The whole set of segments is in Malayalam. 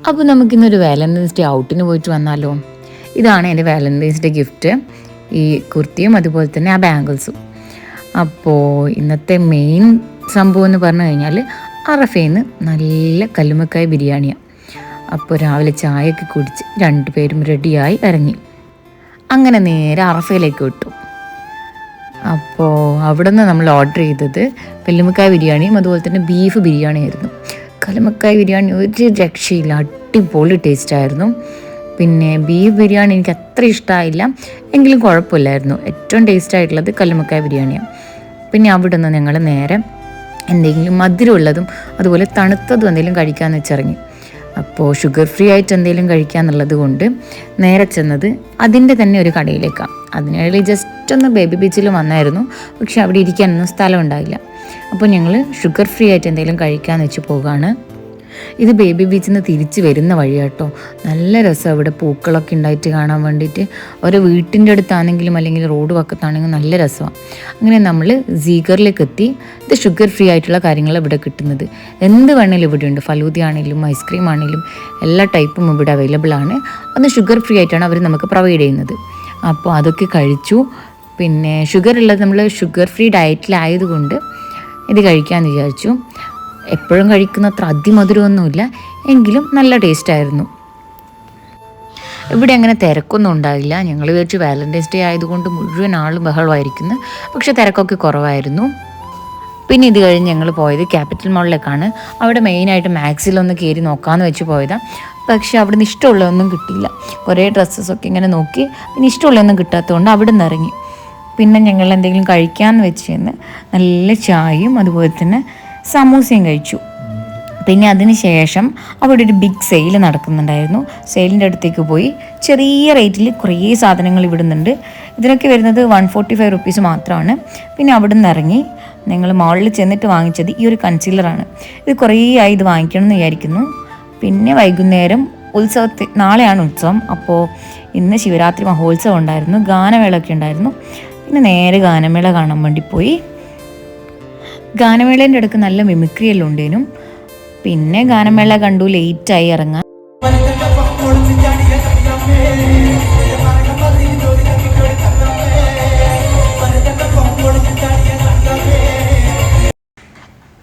അപ്പോൾ നമുക്കിന്നൊരു വാലന്റൈൻസ് ഡേ ഔട്ടിന് പോയിട്ട് വന്നാലോ? ഇതാണ് എൻ്റെ വാലന്റൈൻസ് ഡേ ഗിഫ്റ്റ്, ഈ കുർത്തിയും അതുപോലെ തന്നെ ആ ബാംഗിൾസും. അപ്പോൾ ഇന്നത്തെ മെയിൻ സംഭവം എന്ന് പറഞ്ഞു കഴിഞ്ഞാൽ അറഫയിൽ നിന്ന് നല്ല കല്ലുമ്മക്കായ ബിരിയാണിയാണ്. അപ്പോൾ രാവിലെ ചായയൊക്കെ കുടിച്ച് രണ്ടുപേരും റെഡിയായി ഇറങ്ങി. അങ്ങനെ നേരെ അറഫയിലേക്ക് വിട്ടു. അപ്പോൾ അവിടെ നിന്ന് നമ്മൾ ഓർഡർ ചെയ്തത് കല്ലുമ്മക്കായ ബിരിയാണിയും അതുപോലെ തന്നെ ബീഫ് ബിരിയാണിയായിരുന്നു. കല്ലുമ്മക്കായ ബിരിയാണി ഒരു രക്ഷയില്ല, അടിപൊളി ടേസ്റ്റായിരുന്നു. പിന്നെ ബീഫ് ബിരിയാണി എനിക്ക് അത്ര ഇഷ്ടമായില്ല, എങ്കിലും കുഴപ്പമില്ലായിരുന്നു. ഏറ്റവും ടേസ്റ്റായിട്ടുള്ളത് കല്ലുമ്മക്കായ ബിരിയാണിയാണ്. പിന്നെ അവിടെ നിന്ന് ഞങ്ങൾ നേരെ എന്തെങ്കിലും മധുരമുള്ളതും അതുപോലെ തണുത്തതും എന്തെങ്കിലും കഴിക്കാമെന്ന് വെച്ചിറങ്ങി. അപ്പോൾ ഷുഗർ ഫ്രീ ആയിട്ട് എന്തെങ്കിലും കഴിക്കാമെന്നുള്ളത് കൊണ്ട് നേരെ ചെന്നത് അതിൻ്റെ തന്നെ ഒരു കടയിലേക്കാണ്. അതിനിടയിൽ ജസ്റ്റ് ഒന്ന് ബേബി ബീച്ചിൽ വന്നായിരുന്നു, പക്ഷെ അവിടെ ഇരിക്കാനൊന്നും സ്ഥലം ഉണ്ടായില്ല. അപ്പോൾ ഞങ്ങൾ ഷുഗർ ഫ്രീ ആയിട്ട് എന്തെങ്കിലും കഴിക്കാമെന്ന് വെച്ച് പോവുകയാണ്. ഇത് ബേബി ബീച്ചിൽ നിന്ന് തിരിച്ച് വരുന്ന വഴിയാട്ടോ. നല്ല രസം ഇവിടെ പൂക്കളൊക്കെ ഉണ്ടായിട്ട് കാണാൻ വേണ്ടിയിട്ട്. ഓരോ വീട്ടിൻ്റെ അടുത്താണെങ്കിലും അല്ലെങ്കിൽ റോഡ് പക്കത്താണെങ്കിലും നല്ല രസമാണ്. അങ്ങനെ നമ്മൾ സീഗറിലേക്ക് എത്തി. ഇത് ഷുഗർ ഫ്രീ ആയിട്ടുള്ള കാര്യങ്ങൾ ഇവിടെ കിട്ടുന്നത്. എന്ത് വേണമെങ്കിലും ഇവിടെ ഉണ്ട്. ഫലൂദ ആണെങ്കിലും ഐസ്ക്രീം ആണെങ്കിലും എല്ലാ ടൈപ്പും ഇവിടെ അവൈലബിൾ ആണ്. അത് ഷുഗർ ഫ്രീ ആയിട്ടാണ് അവർ നമുക്ക് പ്രൊവൈഡ് ചെയ്യുന്നത്. അപ്പോൾ അതൊക്കെ കഴിച്ചു. പിന്നെ ഷുഗർ ഉള്ളത് നമ്മൾ ഷുഗർ ഫ്രീ ഡയറ്റിലായതുകൊണ്ട് ഇത് കഴിക്കാമെന്ന് വിചാരിച്ചു. എപ്പോഴും കഴിക്കുന്നത്ര അതിമധുരമൊന്നുമില്ല, എങ്കിലും നല്ല ടേസ്റ്റായിരുന്നു. ഇവിടെ അങ്ങനെ തിരക്കൊന്നും ഉണ്ടായില്ല. ഞങ്ങൾ വിചാരിച്ചു വാലന്റൈൻസ് ഡേ ആയതുകൊണ്ട് മുഴുവൻ ആളും ബഹളമായിരിക്കുന്നു, പക്ഷെ തിരക്കൊക്കെ കുറവായിരുന്നു. പിന്നെ ഇത് കഴിഞ്ഞ് ഞങ്ങൾ പോയത് ക്യാപിറ്റൽ മാളിലേക്കാണ്. അവിടെ മെയിനായിട്ട് മാക്സിലൊന്ന് കയറി നോക്കാമെന്ന് വെച്ച് പോയതാണ്. പക്ഷെ അവിടെ നിന്ന് ഇഷ്ടമുള്ളതൊന്നും കിട്ടിയില്ല. കുറേ ഡ്രസ്സസൊക്കെ ഇങ്ങനെ നോക്കി, പിന്നെ ഇഷ്ടമുള്ളതൊന്നും കിട്ടാത്തതുകൊണ്ട് അവിടെ നിന്ന് ഇറങ്ങി. പിന്നെ ഞങ്ങൾ എന്തെങ്കിലും കഴിക്കാമെന്ന് വെച്ച് കഴിഞ്ഞ് നല്ല ചായയും അതുപോലെ തന്നെ സമൂസയും കഴിച്ചു. പിന്നെ അതിന് ശേഷം അവിടെ ഒരു ബിഗ് സെയിൽ നടക്കുന്നുണ്ടായിരുന്നു. സെയിലിൻ്റെ അടുത്തേക്ക് പോയി. ചെറിയ റേറ്റിൽ കുറേ സാധനങ്ങൾ ഇവിടുന്നുണ്ട്. ഇതിനൊക്കെ വരുന്നത് 145 റുപ്പീസ് മാത്രമാണ്. പിന്നെ അവിടെ നിന്ന് ഇറങ്ങി ഞങ്ങൾ മാളിൽ ചെന്നിട്ട് വാങ്ങിച്ചത് ഈ ഒരു കൺസീലറാണ്. ഇത് കുറേ ആയി ഇത് വാങ്ങിക്കണം എന്ന് വിചാരിക്കുന്നു. പിന്നെ വൈകുന്നേരം നാളെയാണ് ഉത്സവം. അപ്പോൾ ഇന്ന് ശിവരാത്രി മഹോത്സവം ഉണ്ടായിരുന്നു, ഗാനമേളയൊക്കെ ഉണ്ടായിരുന്നു. പിന്നെ നേരെ ഗാനമേള കാണാൻ വേണ്ടി പോയി. ഗാനമേളേൻ്റെ അടുക്ക് നല്ല മിമിക്രി എല്ലാം ഉണ്ടേനും. പിന്നെ ഗാനമേള കണ്ടു, ലേറ്റായി ഇറങ്ങാൻ.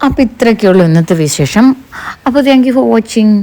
അപ്പോൾ ഇത്രയൊക്കെയുള്ളൂ ഇന്നത്തെ വിശേഷം. അപ്പോൾ താങ്ക് യു ഫോർ വാച്ചിങ്.